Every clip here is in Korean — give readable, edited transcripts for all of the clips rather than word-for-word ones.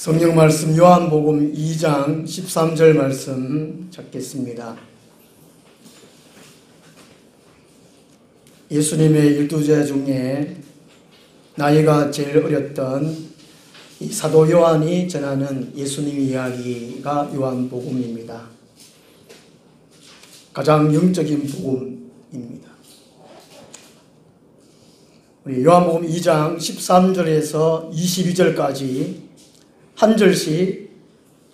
성경 말씀 요한복음 2장 13절 말씀 찾겠습니다. 예수님의 12제자 중에 나이가 제일 어렸던 이 사도 요한이 전하는 예수님 이야기가 요한복음입니다. 가장 영적인 복음입니다. 우리 요한복음 2장 13절에서 22절까지 한 절씩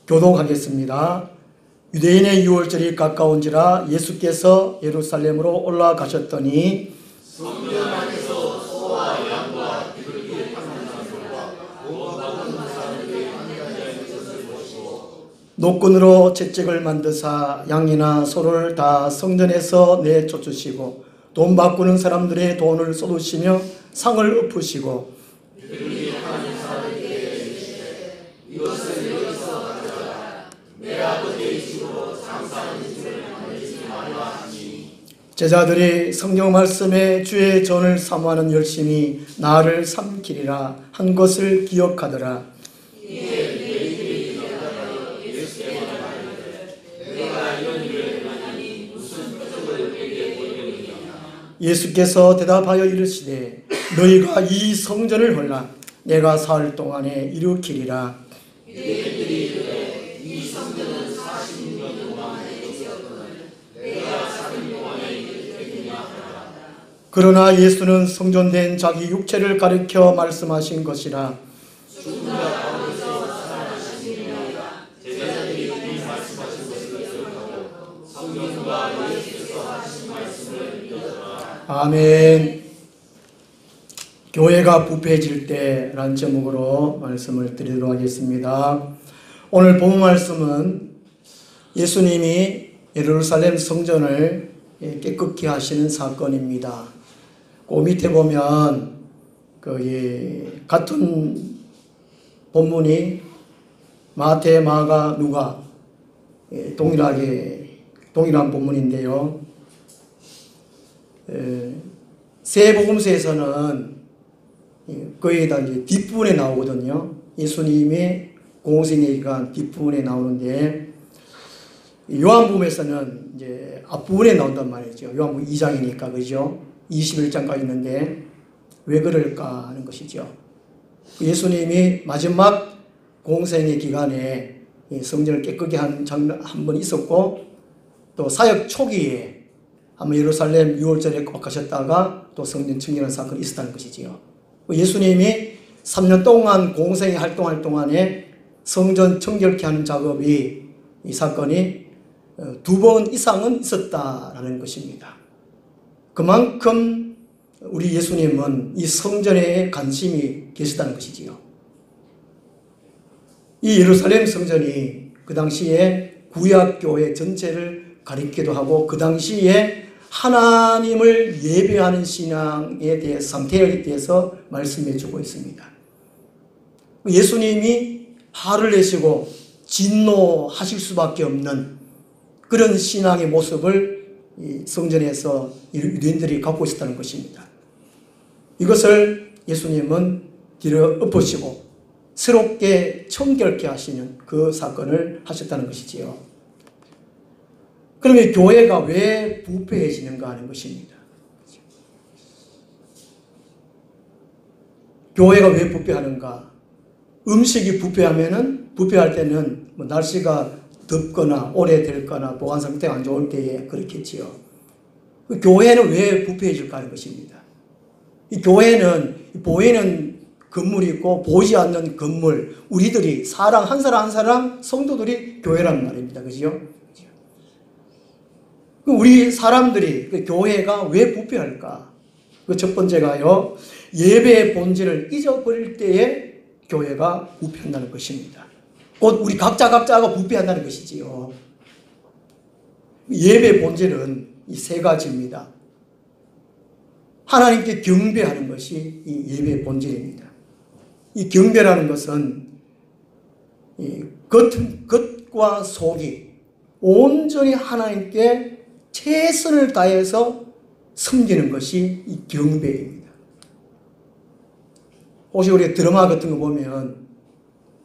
교독하겠습니다. 유대인의 유월절이 가까운지라 예수께서 예루살렘으로 올라가셨더니 성전 안에서 소와 양과 기름기를 닦는 사람들과 몸 닦는 사람들이 앉아 있는 것을 보시고 노끈으로 채찍을 만드사 양이나 소를 다 성전에서 내쫓으시고 돈 바꾸는 사람들의 돈을 쏟으시며 상을 엎으시고 이것을 여기서 가져라. 내 아버지의 집으로 장사하는 집을 만들지 말라 하니 제자들이 성경 말씀에 주의 전을 사모하는 열심히 나를 삼키리라 한 것을 기억하더라. 예수께서 대답하여 이르시되 너희가 이 성전을 헐라 내가 사흘 동안에 일으키리라. 이 성전은 40년 동안에 지었거늘 내가 3일 동안에 일으키리라 하라. 그러나 예수는 성전된 자기 육체를 가리켜 말씀하신 것이라. 죽은 자 가운데서 살아나시니라. 제자들이 이 말씀하신 것을 기억하고 성경과 예수께서 하신 말씀을 믿었더라. 아멘. 교회가 부패해질 때라는 제목으로 말씀을 드리도록 하겠습니다. 오늘 본 말씀은 예수님이 예루살렘 성전을 깨끗게 하시는 사건입니다. 그 밑에 보면 같은 본문이 마태, 마가, 누가 동일한 본문인데요. 세 복음서에서는 거의 다 이제 뒷부분에 나오거든요. 예수님의 공생 얘기가 뒷부분에 나오는데 요한복음에서는 이제 앞부분에 나온단 말이죠. 요한복음 2장이니까 그죠? 21장까지 있는데 왜 그럴까 하는 것이죠. 예수님이 마지막 공생의 기간에 성전을 깨끗게 한 장면 한 번 있었고 또 사역 초기에 한번 예루살렘 유월절에 꼭 가셨다가 또 성전 청결한 사건이 있었다는 것이지요. 예수님이 3년 동안 공생에 활동할 동안에 성전 청결케 하는 작업이 이 사건이 2번 이상은 있었다라는 것입니다. 그만큼 우리 예수님은 이 성전에 관심이 계시다는 것이지요. 이 예루살렘 성전이 그 당시에 구약교회 전체를 가리키기도 하고 그 당시에 하나님을 예배하는 신앙에 대해 상태에 대해서 말씀해 주고 있습니다. 예수님이 화를 내시고 진노하실 수밖에 없는 그런 신앙의 모습을 이 성전에서 유대인들이 갖고 있었다는 것입니다. 이것을 예수님은 뒤로 엎으시고 새롭게 청결케 하시는 그 사건을 하셨다는 것이지요. 그러면 교회가 왜 부패해지는가 하는 것입니다. 교회가 왜 부패하는가? 음식이 부패할 때는 뭐 날씨가 덥거나 오래될거나 보관 상태가 안 좋을 때에 그렇겠지요. 교회는 왜 부패해질까 하는 것입니다. 이 교회는 보이는 건물이 있고 보이지 않는 건물, 우리들이 한 사람 한 사람 성도들이 교회란 말입니다. 그죠? 우리 사람들이 교회가 왜 부패할까? 그 첫 번째가요, 예배의 본질을 잊어버릴 때에 교회가 부패한다는 것입니다. 곧 우리 각자가 부패한다는 것이지요. 예배의 본질은 이 세 가지입니다. 하나님께 경배하는 것이 이 예배의 본질입니다. 이 경배라는 것은 이 겉과 속이 온전히 하나님께 최선을 다해서 섬기는 것이 이 경배입니다. 혹시 우리가 드라마 같은 거 보면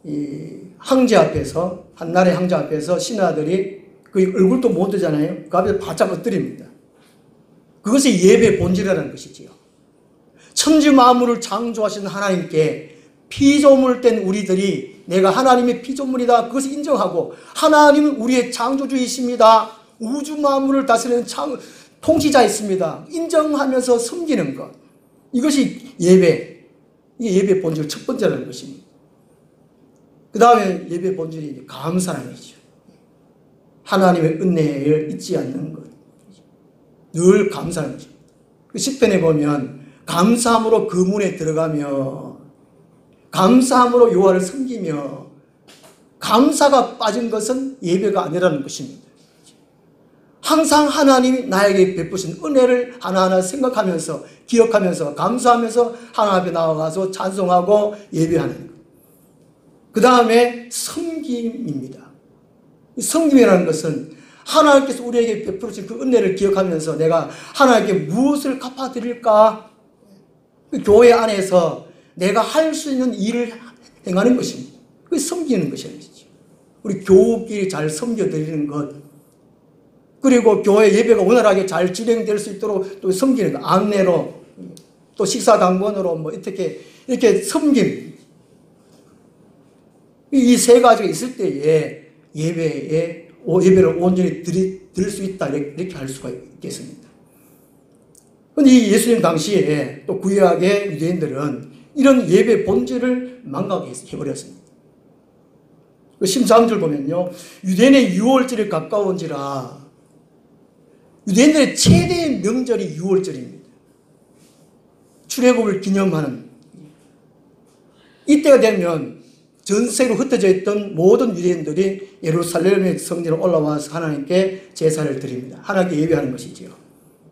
이 황제 앞에서, 한나라의 황제 앞에서 신하들이 그 얼굴도 못 뜨잖아요. 그 앞에서 바짝 엎드립니다. 그것이 예배의 본질이라는 것이지요. 천지 만물을 창조하신 하나님께 피조물 된 우리들이 내가 하나님의 피조물이다, 그것을 인정하고 하나님은 우리의 창조주이십니다, 우주 만물을 다스리는 통치자이십니다, 인정하면서 섬기는 것, 이것이 예배, 이게 예배의 본질 첫 번째라는 것입니다. 그 다음에 예배의 본질이 감사라는 것이죠. 하나님의 은혜를 잊지 않는 것, 늘 감사하는 것입니다. 그 시편에 보면 감사함으로 그 문에 들어가며 감사함으로 여호와를 섬기며, 감사가 빠진 것은 예배가 아니라는 것입니다. 항상 하나님이 나에게 베푸신 은혜를 하나하나 생각하면서 기억하면서 감사하면서 하나님 앞에 나와가서 찬송하고 예배하는 것. 그 다음에 섬김입니다. 섬김이라는 것은 하나님께서 우리에게 베풀으신 그 은혜를 기억하면서 내가 하나님께 무엇을 갚아드릴까, 그 교회 안에서 내가 할 수 있는 일을 행하는 것입니다. 그게 섬기는 것이라는 것이죠. 우리 교우끼리 잘 섬겨드리는 것, 그리고 교회 예배가 원활하게 잘 진행될 수 있도록 또 섬기는 것, 안내로 또 식사당번으로 뭐 이렇게 섬김, 이 세 가지가 있을 때에 예배를 온전히 드릴 수 있다, 이렇게 할 수가 있겠습니다. 그런데 이 예수님 당시에 또 구약의 유대인들은 이런 예배 본질을 망각해버렸습니다. 13절 보면요, 유대인의 유월절이 가까운지라. 유대인들의 최대의 명절이 유월절입니다. 출애굽을 기념하는, 이때가 되면 전 세계로 흩어져 있던 모든 유대인들이 예루살렘의 성전에 올라와서 하나님께 제사를 드립니다. 하나님께 예배하는 것이지요.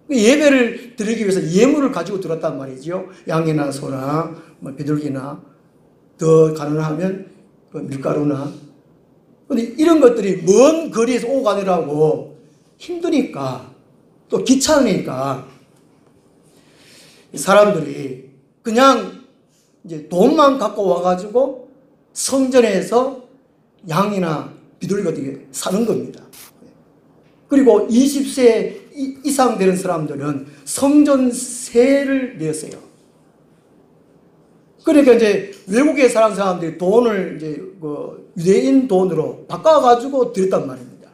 예배를 드리기 위해서 예물을 가지고 들었단 말이죠. 양이나 소나 비둘기나, 더 가능하면 밀가루나. 근데 이런 것들이 먼 거리에서 오고 가느라고 힘드니까, 또 귀찮으니까 사람들이 그냥 이제 돈만 갖고 와가지고 성전에서 양이나 비둘기 같은 게 사는 겁니다. 그리고 20세 이상 되는 사람들은 성전세를 냈어요. 그러니까 이제 외국에 사는 사람들이 돈을 이제 유대인 돈으로 바꿔가지고 드렸단 말입니다.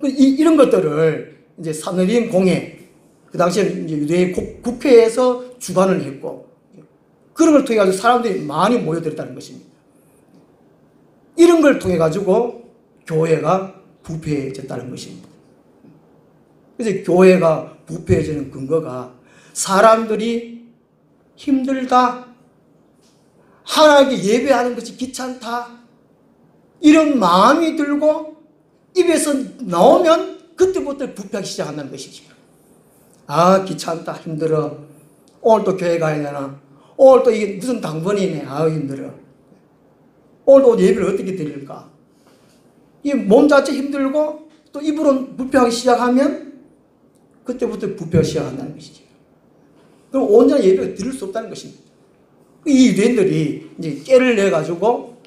이런 것들을 이제 사느린 공회, 그 당시에 이제 유대인 국회에서 주관을 했고, 그런 걸 통해 가지고 사람들이 많이 모여들었다는 것입니다. 이런 걸 통해 가지고 교회가 부패해졌다는 것입니다. 그래서 교회가 부패해지는 근거가 사람들이 힘들다, 하나님께 예배하는 것이 귀찮다, 이런 마음이 들고 입에서 나오면 그때부터 부패하기 시작한다는 것이죠. 아, 귀찮다, 힘들어, 오늘 또 교회 가야 되나, 오늘 또 이게 무슨 당번이네, 아 힘들어, 오늘 또 예배를 어떻게 드릴까, 이 몸 자체 힘들고 또 입으로 부패하기 시작하면 그때부터 부패가 시작한다는 것이죠. 그럼 온전히 예배를 드릴 수 없다는 것입니다. 이 유대인들이 이제 깨를 내가지고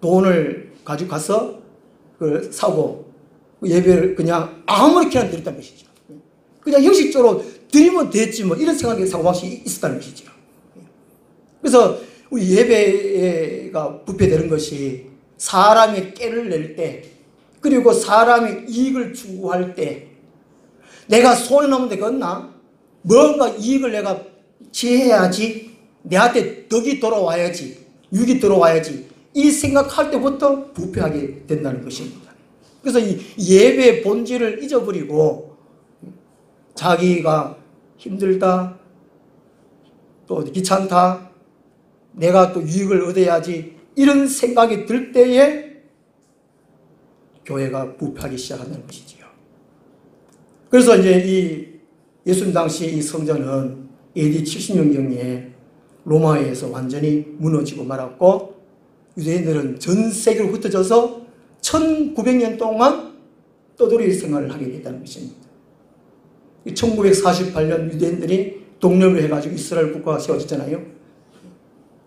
돈을 가지고 가서 그걸 사고 예배를 그냥 아무렇게나 드렸다는 것이죠. 그냥 형식적으로 드리면 됐지 뭐, 이런 생각의 사고방식이 있었다는 것이죠. 그래서 우리 예배가 부패되는 것이 사람이 깨를 낼 때, 그리고 사람이 이익을 추구할 때, 내가 손에 남은 데 걷나? 뭔가 이익을 내가 취해야지, 내한테 덕이 돌아와야지, 유익이 들어와야지, 이 생각할 때부터 부패하게 된다는 것입니다. 그래서 이 예배의 본질을 잊어버리고 자기가 힘들다, 또 귀찮다, 내가 또 유익을 얻어야지, 이런 생각이 들 때에 교회가 부패하기 시작한다는 것이지요. 그래서 이제 이 예수님 당시 이 성전은 AD 70년경에 로마에 의해서 완전히 무너지고 말았고, 유대인들은 전 세계로 흩어져서 1900년 동안 떠돌이 생활을 하게 됐다는 것입니다. 1948년 유대인들이 독립을 해가지고 이스라엘 국가가 세워졌잖아요.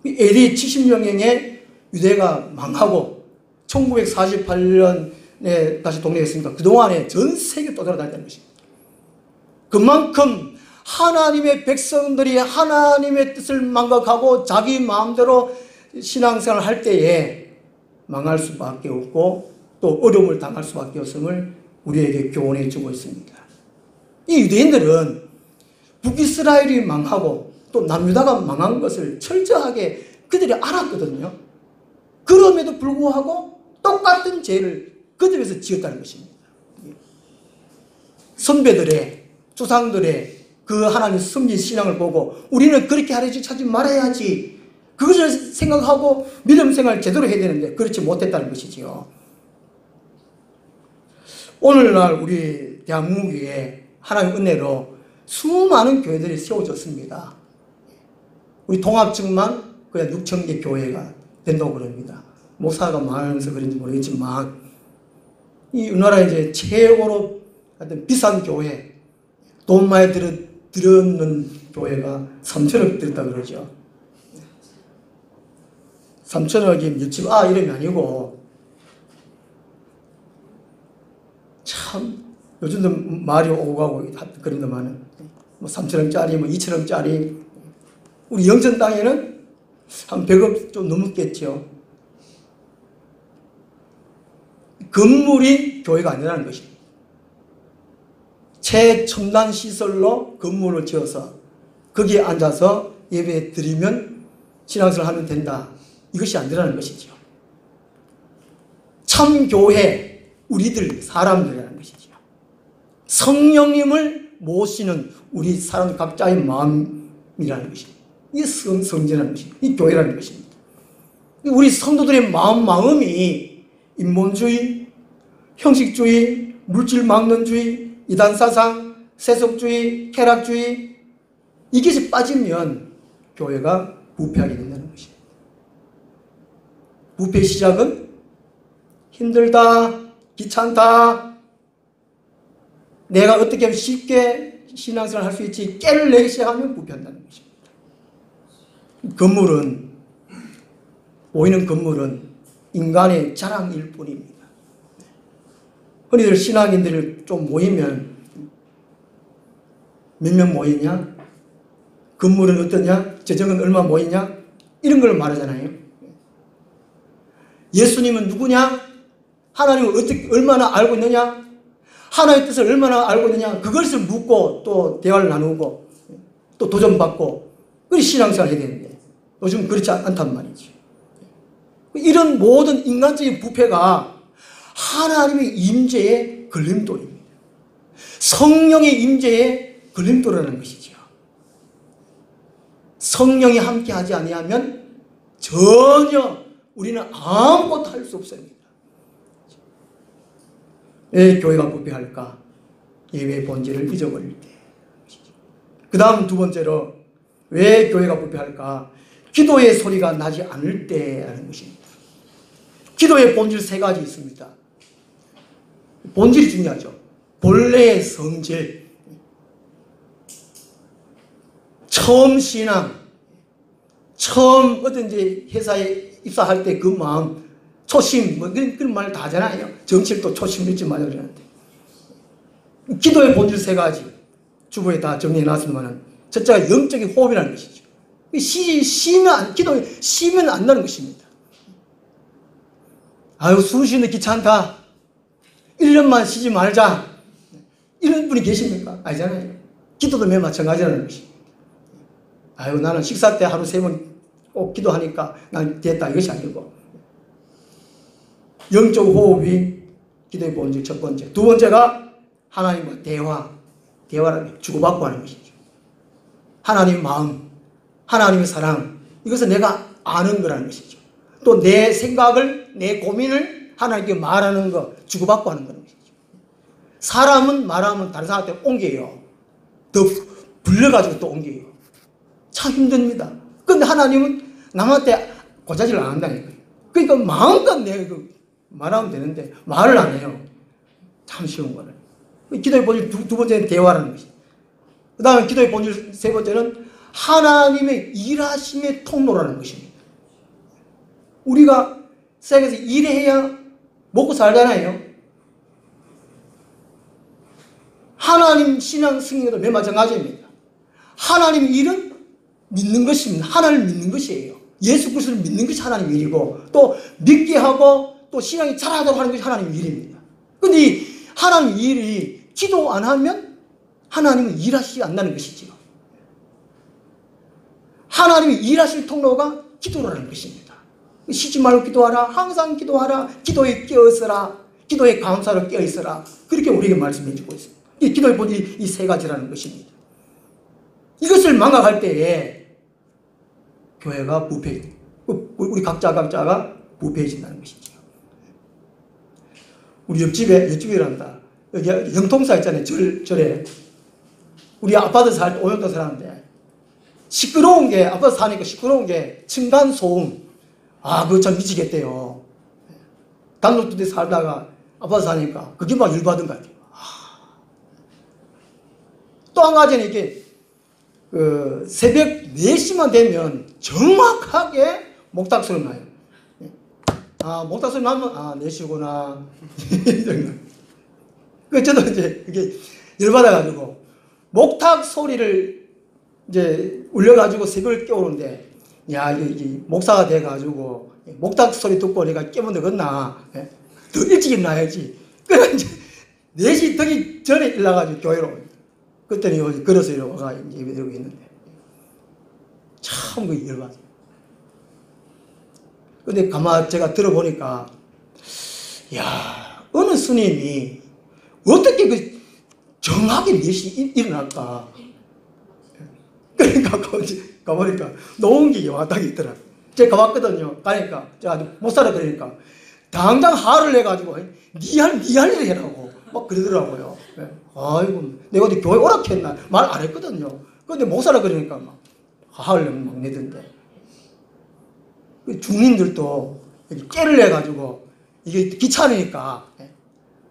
AD 70년경에 유대가 망하고 1948년에 다시 독립했으니까 그동안에 전 세계 또 돌아다녔다는 것입니다. 그만큼 하나님의 백성들이 하나님의 뜻을 망각하고 자기 마음대로 신앙생활을 할 때에 망할 수밖에 없고 또 어려움을 당할 수밖에 없음을 우리에게 교훈해 주고 있습니다. 이 유대인들은 북이스라엘이 망하고 또 남유다가 망한 것을 철저하게 그들이 알았거든요. 그럼에도 불구하고 똑같은 죄를 그들에서 지었다는 것입니다. 선배들의 조상들의 그 하나님 섬긴 신앙을 보고 우리는 그렇게 하지 말아야지 그것을 생각하고 믿음 생활을 제대로 해야 되는데 그렇지 못했다는 것이지요. 오늘날 우리 대한민국에 하나님 은혜로 수많은 교회들이 세워졌습니다. 우리 통합측만 그냥 6,000개 교회가 된다고 그럽니다. 목사가 많아서 그런지 모르겠지만 이 우리나라에 이제 최고로 하여튼 비싼 교회, 돈 많이 들었는 교회가 3천억 들었다 그러죠. 3천억이 몇집 이름이 아니고 참 요즘도 말이 오고 가고 그런 데만은 뭐 3천억짜리 뭐 2천억짜리 우리 영천 땅에는 한 100억 좀 넘었겠죠. 건물이 교회가 아니라는 것입니다. 최첨단 시설로 건물을 지어서 거기에 앉아서 예배 드리면 신앙생활을 하면 된다. 이것이 아니라는 것이죠. 참교회, 우리들 사람들이라는 것이죠. 성령님을 모시는 우리 사람 각자의 마음이라는 것입니다. 이게 성전이라는 것입니다. 이 교회라는 것입니다. 우리 성도들의 마음이 인본주의, 형식주의, 물질망론주의, 이단사상, 세속주의, 쾌락주의 이것이 빠지면 교회가 부패하게 된다는 것입니다. 부패의 시작은 힘들다, 귀찮다, 내가 어떻게 하면 쉽게 신앙생활을 할 수 있지 깨를 내기 시작하면 부패한다는 것입니다. 건물은 보이는 건물은 인간의 자랑일 뿐입니다. 흔히들 신앙인들이 좀 모이면 몇 명 모이냐? 건물은 어떠냐? 재정은 얼마 모이냐? 이런 걸 말하잖아요. 예수님은 누구냐? 하나님을 어떻게 얼마나 알고 있느냐? 하나님의 뜻을 얼마나 알고 있느냐? 그것을 묻고 또 대화를 나누고 또 도전받고 그리 신앙생활을 해야 되는데 요즘 그렇지 않단 말이죠. 이런 모든 인간적인 부패가 하나님의 임재의 걸림돌입니다. 성령의 임재의 걸림돌이라는 것이죠. 성령이 함께하지 아니하면 전혀 우리는 아무것도 할 수 없습니다. 왜 교회가 부패할까? 예배의 본질을 잊어버릴 때. 그 다음 두 번째로 왜 교회가 부패할까? 기도의 소리가 나지 않을 때라는 것입니다. 기도의 본질 세 가지 있습니다. 본질이 중요하죠. 본래의 성질, 처음 신앙, 처음 어떤지 회사에 입사할 때 그 마음, 초심, 뭐 그런 말 다 하잖아요. 정치를 또 초심 잃지 말자 그러는데. 기도의 본질 세 가지 주보에 다 정리해 놨으면 첫째가 영적인 호흡이라는 것이죠. 기도에 쉬면 안 나는 것입니다. 아유, 숨 쉬는 귀찮다. 1년만 쉬지 말자. 이런 분이 계십니까? 아니잖아요. 기도도 매우 마찬가지라는 것입니다. 아유, 나는 식사 때 하루 3번 꼭 기도하니까 난 됐다. 이것이 아니고. 영적 호흡이 기도의 본질 첫 번째. 두 번째가 하나님과 대화라는 주고받고 하는 것이죠. 하나님의 마음, 하나님의 사랑, 이것은 내가 아는 거라는 것이죠. 또 내 생각을, 내 고민을 하나님께 말하는 거, 주고받고 하는 거는 것이죠. 사람은 말하면 다른 사람한테 옮겨요. 더 불려가지고 또 옮겨요. 참 힘듭니다. 그런데 하나님은 남한테 고자질을 안 한다니까요. 그러니까 마음껏 내가 말하면 되는데 말을 안 해요. 참 쉬운 거는. 기도의 본질 두 번째는 대화라는 것이죠. 그 다음에 기도의 본질 세 번째는 하나님의 일하심의 통로라는 것입니다. 우리가 세상에서 일해야 먹고 살잖아요. 하나님 신앙 승리도 맨 마찬가지입니다. 하나님 일은 믿는 것입니다. 하나님을 믿는 것이에요. 예수 그리스도를 믿는 것이 하나님 일이고, 또 믿게 하고 또 신앙이 자라도록 하는 것이 하나님 일입니다. 그런데 이 하나님 일이 기도 안 하면 하나님은 일하시지 않는다는 것이지요. 하나님이 일하실 통로가 기도라는 것입니다. 쉬지 말고 기도하라. 항상 기도하라. 기도에 깨어있어라. 기도에 감사로 깨어있어라. 그렇게 우리에게 말씀해 주고 있습니다. 이 기도의 본질이 이 세 가지라는 것입니다. 이것을 망각할 때에 교회가 부패, 우리 각자가 부패해진다는 것이죠. 우리 옆집이란다. 여기 영통사 있잖아요. 절에. 우리 아파트 살 때 오염도 사는데 시끄러운 게, 아파트 사니까 시끄러운 게 층간소음. 그거 참 미치겠대요. 단독주택 살다가 아파트 사니까 그게 막 열받은 것 같아요. 또 한 가지는 이렇게 새벽 4시만 되면 정확하게 목탁 소리 나요. 목탁 소리 나면 4시구나. 그 저도 이제 이게 열받아가지고 목탁 소리를 이제 울려가지고 새벽을 깨우는데, 이게 목사가 돼가지고 목탁 소리 듣고 내가 깨면 되겠나? 더 일찍 일어나야지. 그래 이제 4시 되기 전에 일어나가지고 교회로. 그때는 여기 걸어서 이러고 이제 예배 드리고 있는데 참 그 열받아요. 근데 가만 제가 들어보니까, 어느 스님이 어떻게 그 정확히 4시 일어날까? 그러니까 가보니까 노원기 와당이 있더라. 제가 가봤거든요. 가니까 제가 못 살아 그러니까 당장 화를 내가지고 니 할 일을 해라고 막 그러더라고요. 아이고, 내가 어디 교회 오라 했나? 말 안 했거든요. 근데 못 살아 그러니까 막 화를 막 내던데. 주민들도 깨를 내가지고 이게 귀찮으니까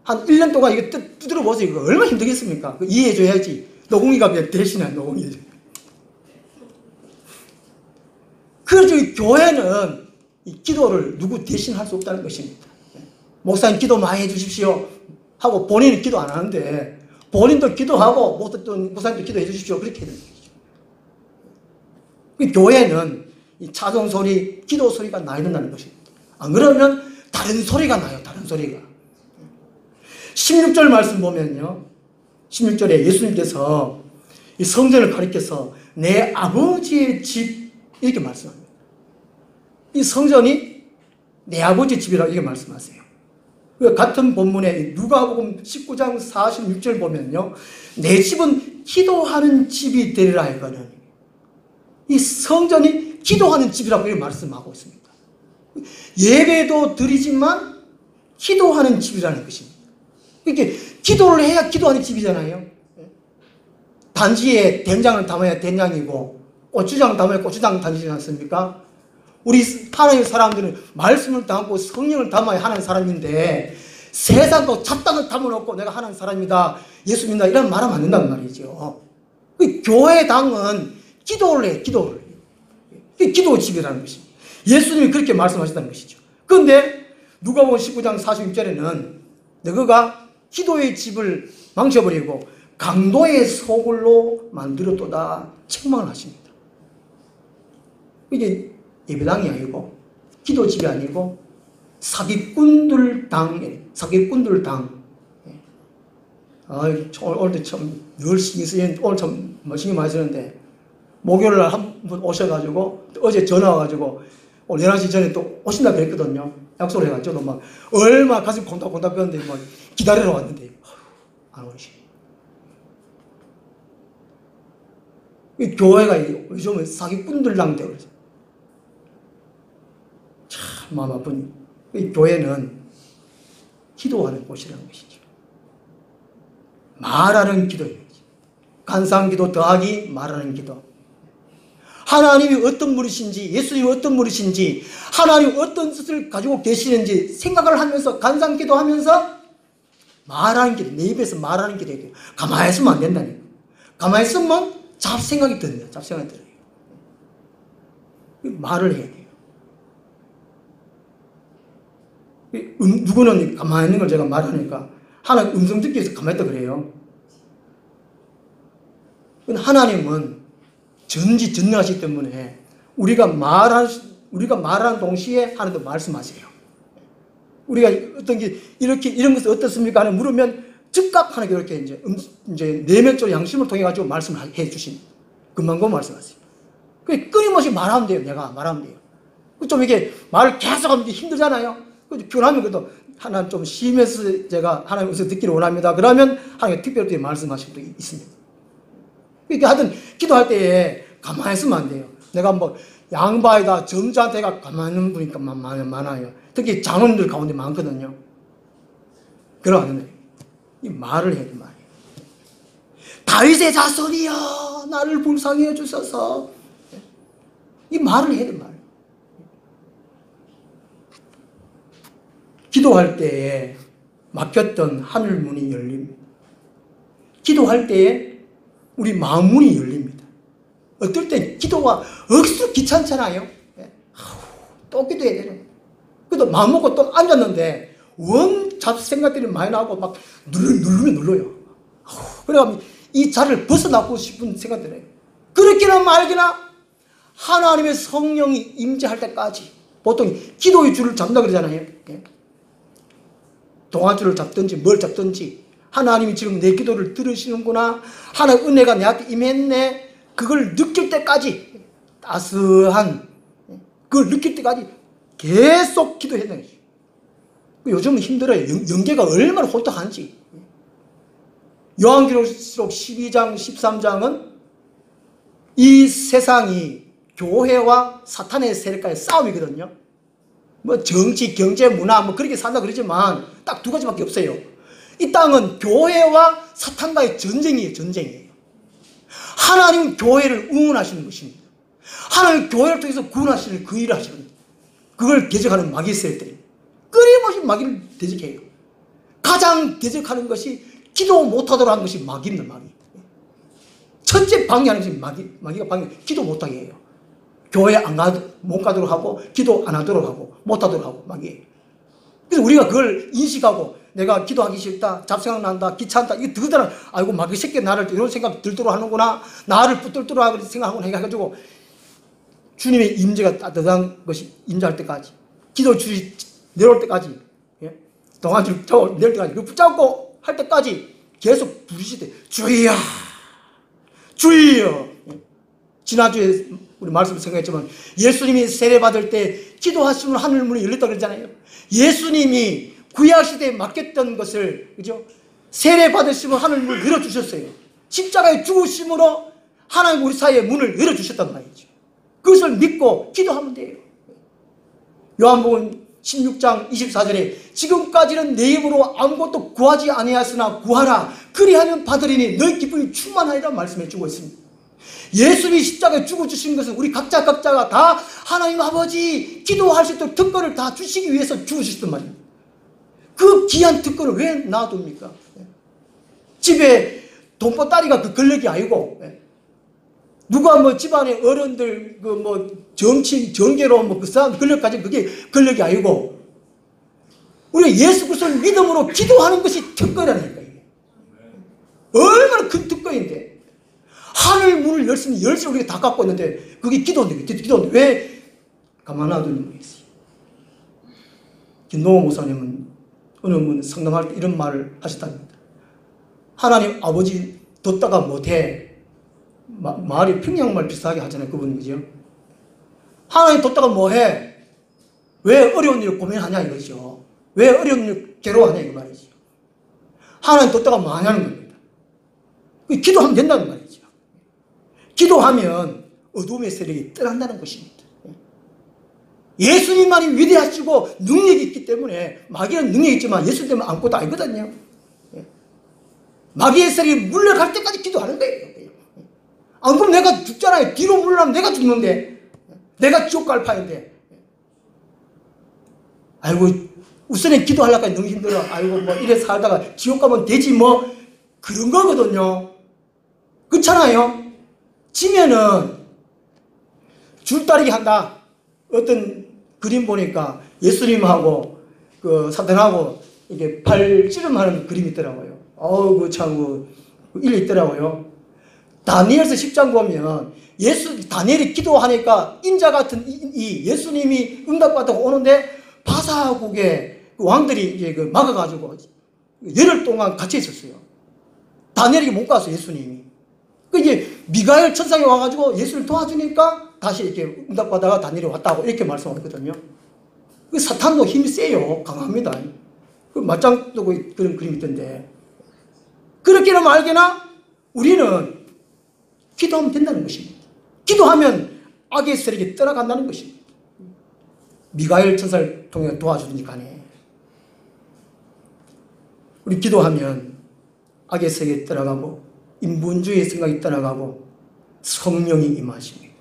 한 1년 동안 이거 두드려 보세요. 이거 얼마나 힘들겠습니까? 이해해줘야지. 노공이가 그냥 대신한 노공이죠. 그래서 이 교회는 이 기도를 누구 대신할 수 없다는 것입니다. 목사님 기도 많이 해주십시오 하고 본인은 기도 안 하는데 본인도 기도하고 목사님도 기도해 주십시오 그렇게 되는 거죠. 교회는 이 차종 소리, 기도 소리가 나야 된다는 것입니다. 안 그러면 다른 소리가 나요. 다른 소리가. 16절 말씀 보면요. 16절에 예수님께서 이 성전을 가리켜서 내 아버지의 집 이렇게 말씀합니다. 이 성전이 내 아버지의 집이라고 이렇게 말씀하세요. 같은 본문에 누가복음 19장 46절 보면요. 내 집은 기도하는 집이 되리라 했거든요. 이 성전이 기도하는 집이라고 이렇게 말씀하고 있습니다. 예배도 드리지만 기도하는 집이라는 것입니다. 이렇게 기도를 해야 기도하는 집이잖아요. 단지에 된장을 담아야 된장이고 고추장 담아야 고추장 단지지 않습니까? 우리 하나님의 사람들은 말씀을 담고 성령을 담아야 하나님 사람인데 세상도 잡담을 담아놓고 내가 하나님 사람이다, 예수 믿는다 이런 말하면 안 된단 말이죠. 교회당은 기도를 해, 기도를. 기도의 집이라는 것입니다. 예수님이 그렇게 말씀하셨다는 것이죠. 그런데 누가복음 19장 46절에는 너희가 기도의 집을 망쳐버리고 강도의 소굴로 만들었도다 책망을 하십니다. 이게 예배당이 아니고 기도집이 아니고 사기꾼들 당. 오늘도 참 늘 신경 쓰이는, 오늘 참 신경 많이 쓰는데 목요일 날 한 분 오셔가지고 어제 전화 와가지고 오늘 11시 전에 또 오신다 그랬거든요. 약속을 해가지고 저도 막 얼마 가슴 콩닥콩닥 끓는데 막 기다리러 왔는데 안 오시네. 이 교회가 요즘은 사기꾼들랑 되고 있어요. 참 마음 아픈. 이 교회는 기도하는 곳이라는 것이죠. 말하는 기도예요. 간상기도 더하기 말하는 기도. 하나님이 어떤 분이신지, 예수님이 어떤 분이신지, 하나님이 어떤 뜻을 가지고 계시는지 생각을 하면서 간상기도 하면서 말하는 기도, 내 입에서 말하는 기도예요. 가만히 있으면 안 된다니까. 가만히 있으면 잡생각이 들어요. 잡생각이 들어요. 말을 해야 돼요. 누구는 가만히 있는 걸 제가 말하니까 하나님 음성 듣기 위해서 가만히 있다 그래요. 하나님은 전지전능하시기 때문에 우리가 말하는 동시에 하나님도 말씀하세요. 우리가 어떤 게 이런 것은 어떻습니까? 하는 물으면 즉각 하나님께 이렇게 이제 내면적 양심을 통해 가지고 말씀을 해 주십니다. 금방 말씀하세요. 끊임없이 말하면 돼요. 내가 말하면 돼요. 좀 이렇게 말을 계속 하면 힘들잖아요. 피곤하면 그래도 하나님 좀 쉬면서 제가 하나님 음성 듣기를 원합니다. 그러면 하나님 특별히 말씀하신 분이 있습니다. 그러니까 하여튼 기도할 때에 가만히 있으면 안 돼요. 내가 뭐 양바에다 점자대가 가만히 있는 분이 많아요. 특히 장로님들 가운데 많거든요. 그러면 이 말을 해야 돼, 말이에요. 다윗의 자손이여 나를 불쌍히 해주셔서 이 말을 해야 돼, 말. 기도할 때에 막혔던 하늘 문이 열립니다. 기도할 때에 우리 마음 문이 열립니다. 어떨 땐 기도가 억수로 귀찮잖아요. 또 기도해야 되는. 그래도 마음 먹고 또 앉았는데 잡생각들이 많이 나고 막 눌러요. 그래가지고 이 자리를 벗어나고 싶은 생각들이에요. 그렇게나 말기나 하나님의 성령이 임재할 때까지 보통 기도의 줄을 잡는다 그러잖아요. 동아줄을 잡든지 뭘 잡든지 하나님이 지금 내 기도를 들으시는구나. 하나님의 은혜가 내한테 임했네. 그걸 느낄 때까지 따스한 그걸 느낄 때까지 계속 기도해야 되는 거죠. 요즘은 힘들어요. 영계가 얼마나 혼탁한지. 요한계시록 12장 13장은 이 세상이 교회와 사탄의 세력과의 싸움이거든요. 뭐 정치, 경제, 문화 뭐 그렇게 산다 그러지만 딱 두 가지밖에 없어요. 이 땅은 교회와 사탄과의 전쟁이에요. 전쟁이에요. 하나님은 교회를 응원하시는 것입니다. 하나님 교회를 통해서 구원하시는 그 일을 하시는 겁니다. 그걸 대적하는 마귀의 세력들이 끊임없이 마귀를 대적해요. 가장 대적하는 것이 기도 못하도록 하는 것이 마귀입니다. 마귀. 첫째 방해하는 것이 마귀가 방해, 기도 못하게 해요. 교회 못 가도록 하고 기도 안 하도록 하고 못하도록 하고 마귀예요. 그래서 우리가 그걸 인식하고 내가 기도하기 싫다, 잡생각 난다, 귀찮다, 이거 들으더라. 아이고 마귀 새끼 나를 이런 생각 들도록 하는구나, 나를 붙들도록 하고 생각하고 해가지고 주님의 임재가 따뜻한 것이 임재할 때까지, 기도 줄이 내려올 때까지, 동아줄 내려올 때까지, 그 붙잡고 할 때까지 계속 부르시되 주여, 주여. 지난주에 우리 말씀을 생각했지만 예수님이 세례받을 때 기도하시면 하늘문이 열렸다고 그랬잖아요. 예수님이 구약시대에 맡겼던 것을, 그죠? 세례받으시면 하늘문을 열어주셨어요. 십자가에 죽으심으로 하나님 우리 사이에 문을 열어주셨단 말이죠. 그것을 믿고 기도하면 돼요. 요한복음 16장 24절에 지금까지는 내 입으로 아무것도 구하지 아니하였으나 구하라 그리하면 받으리니 너희 기쁨이 충만하리라 말씀해 주고 있습니다. 예수님이 십자가에 죽어주신 것은 우리 각자가 다 하나님 아버지 기도할 수 있도록 특권을 다 주시기 위해서 죽으셨단 말입니다. 그 귀한 특권을 왜 놔둡니까? 집에 돈보따리가 그 권력이 아니고, 누가 뭐 집안에 어른들 그 뭐 정치 정계로 뭐 그 사람 권력 가진 그게 권력이 아니고 우리가 예수 그리스도를 믿음으로 기도하는 것이 특권이라니까. 이게 얼마나 큰 특권인데 하늘 문을 열심히 우리가 다 갖고 있는데 그게 기도인데 왜 가만 놔두는 모르겠어요. 김동호 목사님은 어느 상담할 때 이런 말을 하셨답니다. 하나님 아버지 듣다가 못해. 말이 평양말 비슷하게 하잖아요. 그분, 그죠? 하나님 듣다가 뭐해? 왜 어려운 일을 고민하냐 이거죠. 왜 어려운 일을 괴로워하냐 이 말이죠. 하나님 듣다가 뭐 하냐는 겁니다. 기도하면 된다는 말이죠. 기도하면 어둠의 세력이 떠난다는 것입니다. 예수님만이 위대하시고 능력이 있기 때문에 마귀는 능력이 있지만 예수 때문에 아무것도 아니거든요. 마귀의 세력이 물러갈 때까지 기도하는 거예요. 안 그럼 내가 죽잖아요. 뒤로 물러나면 내가 죽는데, 내가 지옥 갈 판인데. 아이고 우선에 기도하려니까 너무 힘들어. 아이고 뭐 이래 살다가 지옥 가면 되지 뭐 그런 거거든요. 그렇잖아요. 지면은 줄다리기 한다. 어떤 그림 보니까 예수님하고 그 사탄하고 이게 팔 씨름하는 그림이 있더라고요. 어우, 그 참, 일이 있더라고요. 다니엘서 10장 보면 다니엘이 기도하니까 인자 같은 이 예수님이 응답받다고 오는데 바사국의 그 왕들이 이제 그 막아가지고 열흘 동안 갇혀 있었어요. 다니엘에게 못 갔어요, 예수님이. 그 이제 미가엘 천상이 와가지고 예수를 도와주니까 다시 이렇게 응답받다가 다니엘이 왔다고 이렇게 말씀하거든요. 그 사탄도 힘이 세요. 강합니다. 그 맞짱 뜨고 그런 그림이 있던데. 그렇게는 말게나 우리는 기도하면 된다는 것입니다. 기도하면 악의 세력이 떠나간다는 것입니다. 미가엘 천사를 통해 도와주든지 간에 우리 기도하면 악의 세력이 떠나가고 인본주의의 생각이 떠나가고 성령이 임하십니다.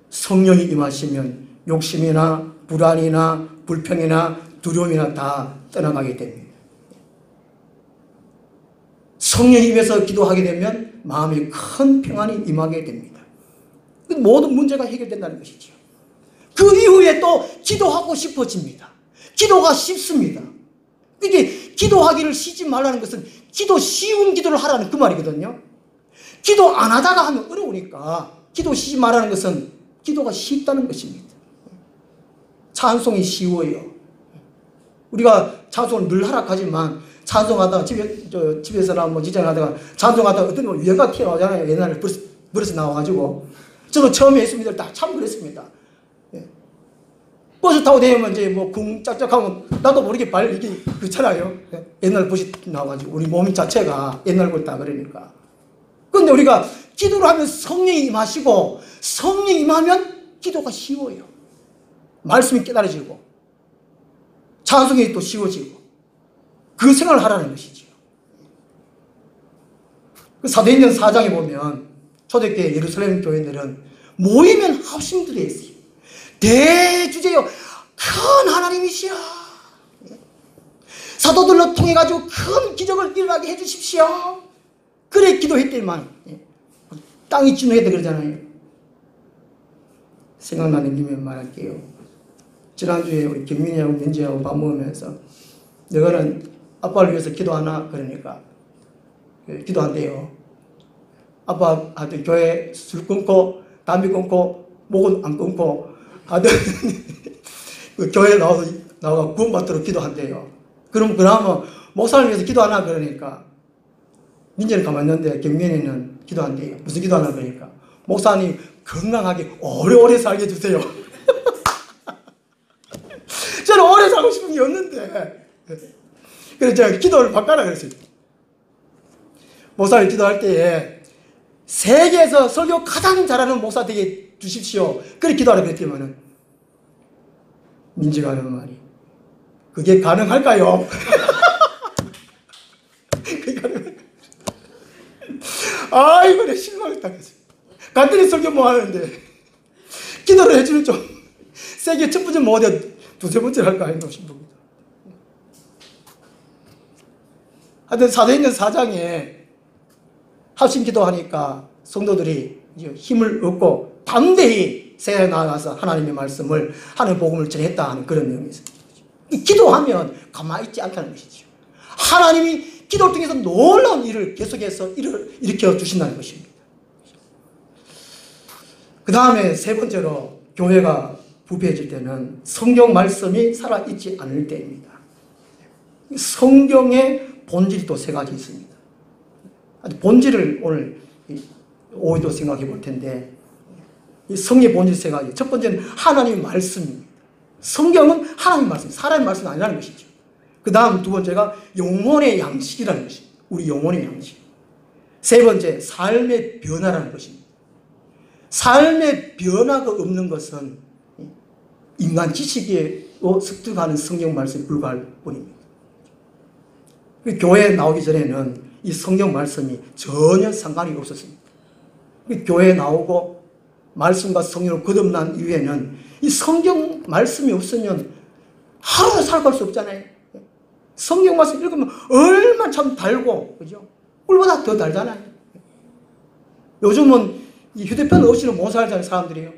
성령이 임하시면 욕심이나 불안이나 불평이나 두려움이나 다 떠나가게 됩니다. 성령이 임해서 기도하게 되면 마음에 큰 평안이 임하게 됩니다. 모든 문제가 해결된다는 것이죠. 그 이후에 또 기도하고 싶어집니다. 기도가 쉽습니다. 이게 기도하기를 쉬지 말라는 것은 쉬운 기도를 하라는 그 말이거든요. 기도 안 하다가 하면 어려우니까 기도 쉬지 말라는 것은 기도가 쉽다는 것입니다. 찬송이 쉬워요. 우리가 찬송을 늘 하락하지만 찬송하다가 집에서나 뭐 직장에 하다가 찬송하다가 어떤 거 유해가 튀어나오잖아요. 옛날에 버릇이 나와가지고. 저도 처음에 했습니다. 다 참 그랬습니다. 예. 버스 타고 다니면 이제 뭐 쿵짝짝하면 나도 모르게 이게 그렇잖아요. 예. 옛날 버릇이 나와가지고 우리 몸 자체가 옛날 것다 그러니까. 그런데 우리가 기도를 하면 성령이 임하시고 성령이 임하면 기도가 쉬워요. 말씀이 깨달아지고 찬송이 또 쉬워지고 그 생활을 하라는 것이죠. 그 사도행전 4장에 보면 초대교회 예루살렘 교회들은 모이면 합심들이 있어요. 대주제요 큰 하나님이시여 사도들로 통해 가지고 큰 기적을 일어나게 해주십시오. 그래 기도했더니만 땅이 진동했다 그러잖아요. 생각나는 김에 말할게요. 지난주에 우리 김민희하고 민지하고 밥 먹으면서 너희는 아빠를 위해서 기도하나? 그러니까 기도한대요. 아빠한테 교회 술 끊고 담배 끊고 목은 안 끊고 하던 그 교회에 나와 구원받도록 기도한대요. 그러면 목사를 위해서 기도하나? 그러니까 민지는 가만히 있는데 경민이는 기도한대요. 무슨 기도하나? 그러니까 목사님 건강하게 오래오래 살게 해주세요. 저는 오래 살고 싶은 게 없는데 그래서 제가 기도를 바꿔라 그랬어요. 목사님 기도할 때에 세계에서 설교 가장 잘하는 목사 되게 주십시오. 그렇게 기도하라 그랬더니만은 민지가 하는 말이 그게 가능할까요? 그게 가능할까요? 아이고 내 실망을 당했어요. 간단히 설교 뭐 하는데 기도를 해주면 좀 세계 첫 번째 뭐 어디야 두세 번째를 할까 아닌가 싶습니다. 하여튼 사도행전 4장에 합심 기도하니까 성도들이 힘을 얻고 담대히 세상에 나가서 하나님의 말씀을 하나님의 복음을 전했다 하는 그런 내용이 있습니다. 기도하면 가만히 있지 않다는 것이죠. 하나님이 기도를 통해서 놀라운 일을 계속해서 일으켜 주신다는 것입니다. 그 다음에 세 번째로 교회가 부패해질 때는 성경 말씀이 살아있지 않을 때입니다. 성경의 본질이 또 세 가지 있습니다. 본질을 오늘 오후에도 생각해 볼 텐데 이 성의 본질 세 가지. 첫 번째는 하나님의 말씀입니다. 성경은 하나님의 말씀, 사람의 말씀이 아니라는 것이죠. 그 다음 두 번째가 영혼의 양식이라는 것입니다. 우리 영혼의 양식. 세 번째, 삶의 변화라는 것입니다. 삶의 변화가 없는 것은 인간 지식으로 습득하는 성경 말씀에 불과할 뿐입니다. 교회에 나오기 전에는 이 성경 말씀이 전혀 상관이 없었습니다. 교회에 나오고 말씀과 성령을 거듭난 이후에는 이 성경 말씀이 없으면 하루도 살아갈 수 없잖아요. 성경 말씀 읽으면 얼마나 참 달고, 그죠? 꿀보다 더 달잖아요. 요즘은 이 휴대폰 없이는 못 살잖아요, 사람들이요.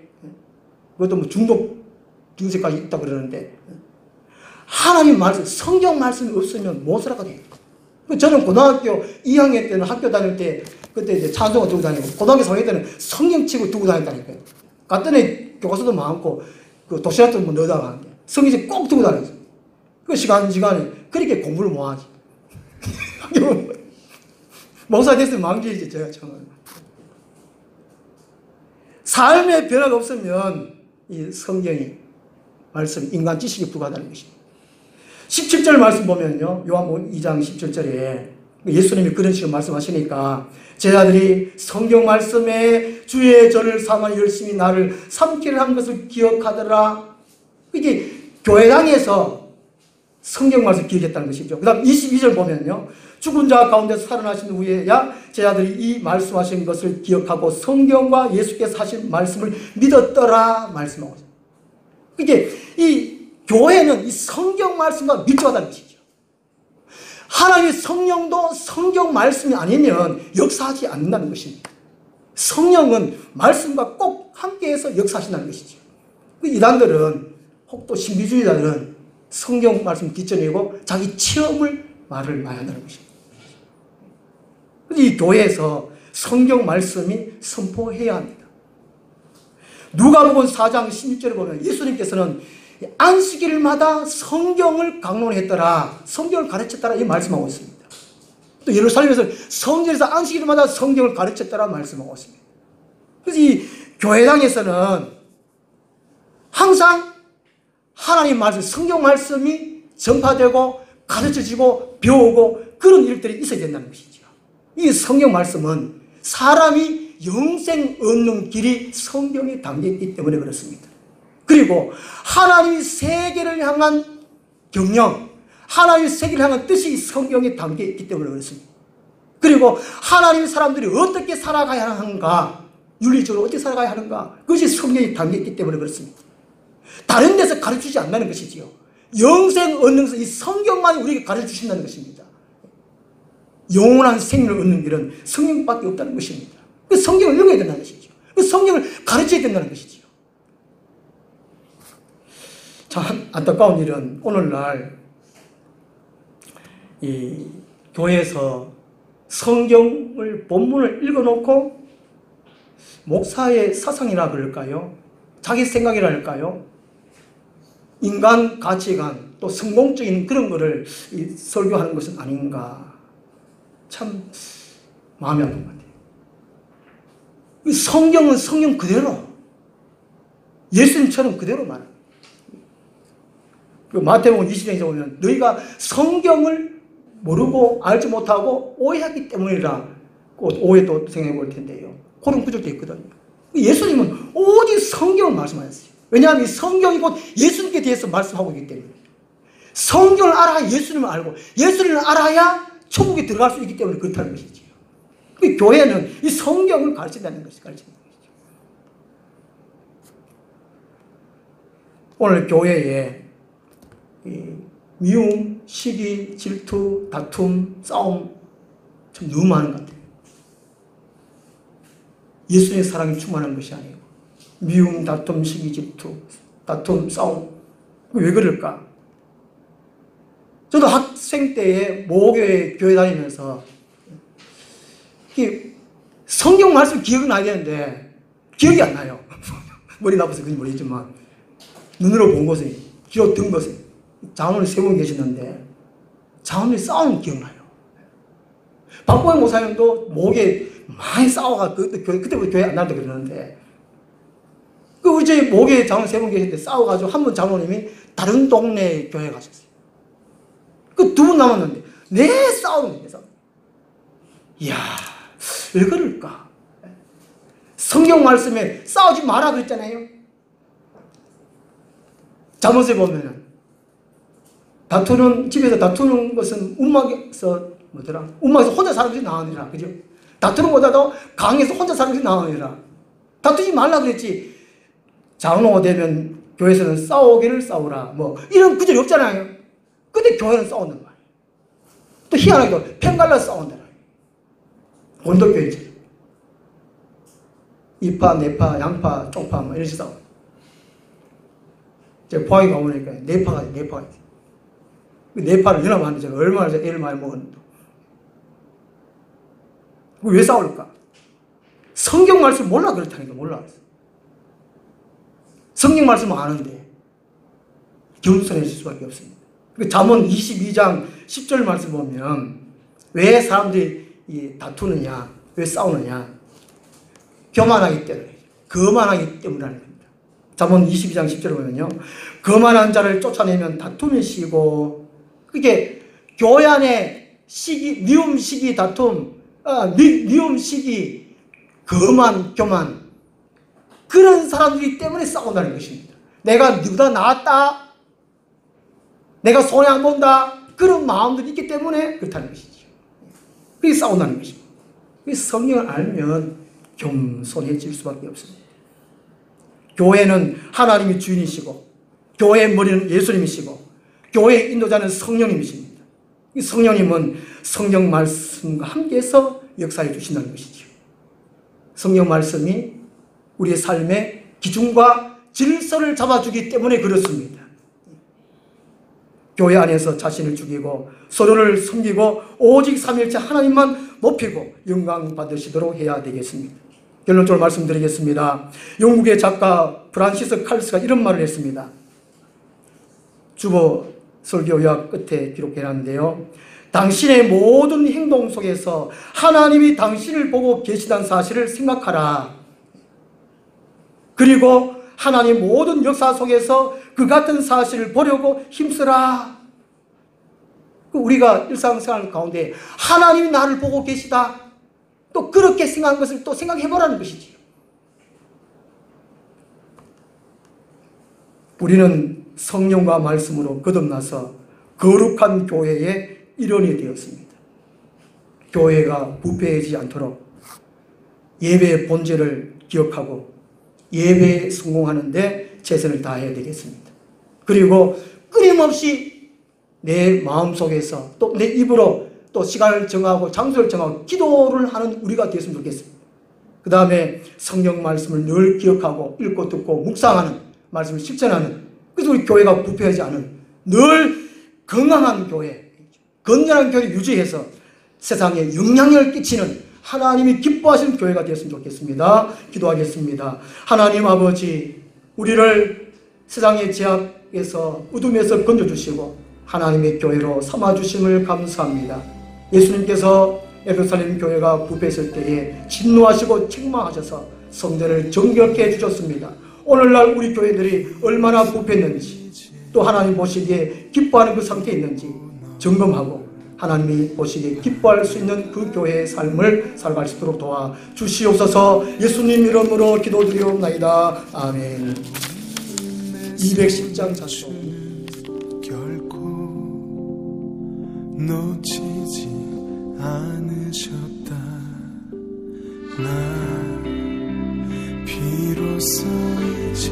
그것도 뭐 중독 증세까지 있다고 그러는데. 하나님 말씀, 성경 말씀이 없으면 못 살아가게. 저는 고등학교 2학년 때는 학교 다닐 때 그때 이제 찬송가 두고 다니고 고등학교 4학년 때는 성경책을 두고 다녔다니까요. 갔더니 교과서도 많고 그 도시락도 뭐 넣어다가 하는데 성경책 꼭 두고 다녔어요. 그 시간에 그렇게 공부를 못하지. 목사 됐으면 망지이지 제가 참. 삶의 변화가 없으면 이 성경이 말씀, 인간 지식이 불가하다는 것입니다. 17절 말씀 보면요. 요한복음 2장 17절에 예수님이 그런 식으로 말씀하시니까 제자들이 성경 말씀에 주의 전을 삼아 열심히 나를 삼키려 한 것을 기억하더라. 이게 교회당에서 성경 말씀 기억했다는 것이죠. 그 다음 22절 보면요. 죽은 자 가운데서 살아나신 후에야 제자들이 이 말씀하신 것을 기억하고 성경과 예수께서 하신 말씀을 믿었더라 말씀하고 있습니다. 이게 이 교회는 이 성경 말씀과 밀접하다는 것이죠. 하나님의 성령도 성경 말씀이 아니면 역사하지 않는다는 것입니다. 성령은 말씀과 꼭 함께해서 역사하신다는 것이죠. 이단들은 혹 또 신비주의자들은 성경 말씀 뒷전이고 자기 체험을 말을 많이 한다는 것입니다. 이 교회에서 성경 말씀이 선포해야 합니다. 누가복음 4장 16절을 보면 예수님께서는 안식일마다 성경을 강론했더라. 성경을 가르쳤더라. 이 말씀하고 있습니다. 또 예루살렘에서 성전에서 안식일마다 성경을 가르쳤더라 말씀하고 있습니다. 그래서 이 교회당에서는 항상 하나님 말씀, 성경 말씀이 전파되고 가르쳐지고 배우고 그런 일들이 있어야 된다는 것이죠. 이 성경 말씀은 사람이 영생 얻는 길이 성경에 담겨있기 때문에 그렇습니다. 그리고 하나님의 세계를 향한 경영, 하나님의 세계를 향한 뜻이 성경에 담겨있기 때문에 그렇습니다. 그리고 하나님의 사람들이 어떻게 살아가야 하는가, 윤리적으로 어떻게 살아가야 하는가, 그것이 성경에 담겨있기 때문에 그렇습니다. 다른 데서 가르치지 않는다는 것이지요. 영생 얻는 것은 이 성경만이 우리에게 가르쳐주신다는 것입니다. 영원한 생명을 얻는 길은 성경밖에 없다는 것입니다. 그 성경을 읽어야 된다는 것이죠. 그 성경을 가르쳐야 된다는 것이죠. 참 안타까운 일은 오늘날 이 교회에서 성경을 본문을 읽어놓고 목사의 사상이라 그럴까요? 자기 생각이라 할까요? 인간 가치관 또 성공적인 그런 거를 설교하는 것은 아닌가. 참 마음이 아픈 것 같아요. 성경은 성경 그대로 예수님처럼 그대로 말합니다. 마태복음 20장에 보면 너희가 성경을 모르고 알지 못하고 오해하기 때문이라 오해도 생각해 볼 텐데요. 그런 구절도 있거든요. 예수님은 오직 성경을 말씀하셨어요. 왜냐하면 이 성경이 곧 예수님께 대해서 말씀하고 있기 때문에 성경을 알아야 예수님을 알고 예수님을 알아야 천국에 들어갈 수 있기 때문에 그렇다는 것이죠. 교회는 이 성경을 가르친다는 것이 가르치는 것이죠. 오늘 교회에 미움, 시기, 질투, 다툼, 싸움 참 너무 많은 것 같아요. 예수님의 사랑이 충만한 것이 아니고 미움, 다툼, 시기, 질투, 다툼, 싸움 왜 그럴까? 저도 학생 때에 모교회 교회 다니면서 성경 말씀 기억은 나야 되는데 기억이 안 나요. 머리 나빠서 그런지 모르겠지만 눈으로 본 것은 귀로 든 것은 장로님 3분 계시는데 장로님 싸우는 기억나요. 박보영 목사님도 목에 많이 싸워가 그때부터 교회 안 나온다 그러는데 우리 저희 목에 장로님 3분 계시는데 싸워가지고 한 번 장로님이 다른 동네 교회 가셨어요. 그 2분 남았는데 내 싸우는 거예요. 이야 왜 그럴까? 성경 말씀에 싸우지 마라 그랬잖아요. 잠언에 보면은 집에서 다투는 것은 움막에서 움막에서 혼자 사는 것이 나으니라. 그죠? 다투는 것보다도 강에서 혼자 사는 것이 나으니라. 다투지 말라 그랬지. 장로가 되면 교회에서는 싸우기를 싸우라. 뭐 이런 구절이 없잖아요. 근데 교회는 싸운단 말이에요. 또 희한하게도 펜갈라 싸운다. 원덕교회처럼. 이파, 내파, 양파, 쪽파 뭐 이런 식으로 싸워. 제가 포항에 가보니까 내파가 있어요. 네팔을 연합하는 데가 얼마나 애를 많이 먹었는데. 왜 싸울까? 성경 말씀 몰라 그렇다니까. 몰라. 성경 말씀 아는데 겸손해질 수밖에 없습니다. 잠언 22장 10절 말씀 보면 왜 사람들이 다투느냐, 왜 싸우느냐? 교만하기 때문에, 거만하기 때문이라는 겁니다. 잠언 22장 10절을 보면요, 거만한 자를 쫓아내면 다툼이 시고, 그게 교회 안에 시기, 미움, 시기, 다툼, 미움, 시기, 거만, 교만, 그런 사람들이 때문에 싸운다는 것입니다. 내가 누구보다 나았다, 내가 손해 안 본다, 그런 마음들이 있기 때문에 그렇다는 것이죠. 그게 싸운다는 것입니다. 성령을 알면 겸손해질 수밖에 없습니다. 교회는 하나님이 주인이시고, 교회의 머리는 예수님이시고, 교회의 인도자는 성령님이십니다. 이 성령님은 성령 말씀과 함께해서 역사해 주신다는 것이죠. 성령 말씀이 우리의 삶의 기준과 질서를 잡아주기 때문에 그렇습니다. 교회 안에서 자신을 죽이고 서로를 섬기고 오직 삼위일체 하나님만 높이고 영광 받으시도록 해야 되겠습니다. 결론적으로 말씀드리겠습니다. 영국의 작가 프란시스 칼스가 이런 말을 했습니다. 주보 설교 요약 끝에 기록해놨는데요. 당신의 모든 행동 속에서 하나님이 당신을 보고 계시다는 사실을 생각하라. 그리고 하나님 모든 역사 속에서 그 같은 사실을 보려고 힘쓰라. 우리가 일상생활 가운데 하나님이 나를 보고 계시다, 또 그렇게 생각한 것을 또 생각해보라는 것이지요. 우리는 성령과 말씀으로 거듭나서 거룩한 교회의 일원이 되었습니다. 교회가 부패하지 않도록 예배의 본질을 기억하고 예배에 성공하는데 최선을 다해야 되겠습니다. 그리고 끊임없이 내 마음속에서 또 내 입으로 또 시간을 정하고 장소를 정하고 기도를 하는 우리가 되었으면 좋겠습니다. 그 다음에 성령 말씀을 늘 기억하고 읽고 듣고 묵상하는, 말씀을 실천하는, 그래서 우리 교회가 부패하지 않은 늘 건강한 교회, 건전한 교회를 유지해서 세상에 영향력을 끼치는 하나님이 기뻐하시는 교회가 되었으면 좋겠습니다. 기도하겠습니다. 하나님 아버지, 우리를 세상의 제약에서 어둠에서 건져주시고 하나님의 교회로 삼아주심을 감사합니다. 예수님께서 예루살렘 교회가 부패했을 때에 진노하시고 책망하셔서 성전을 정결케 해주셨습니다. 오늘날 우리 교회들이 얼마나 부패했는지, 또 하나님 보시기에 기뻐하는 그 상태에 있는지 점검하고 하나님이 보시기에 기뻐할 수 있는 그 교회의 삶을 살아갈 수 있도록 도와 주시옵소서. 예수님 이름으로 기도드리옵나이다. 아멘. 210장 찬송. 결코 놓치지 않으셨다. 나 비로소 이제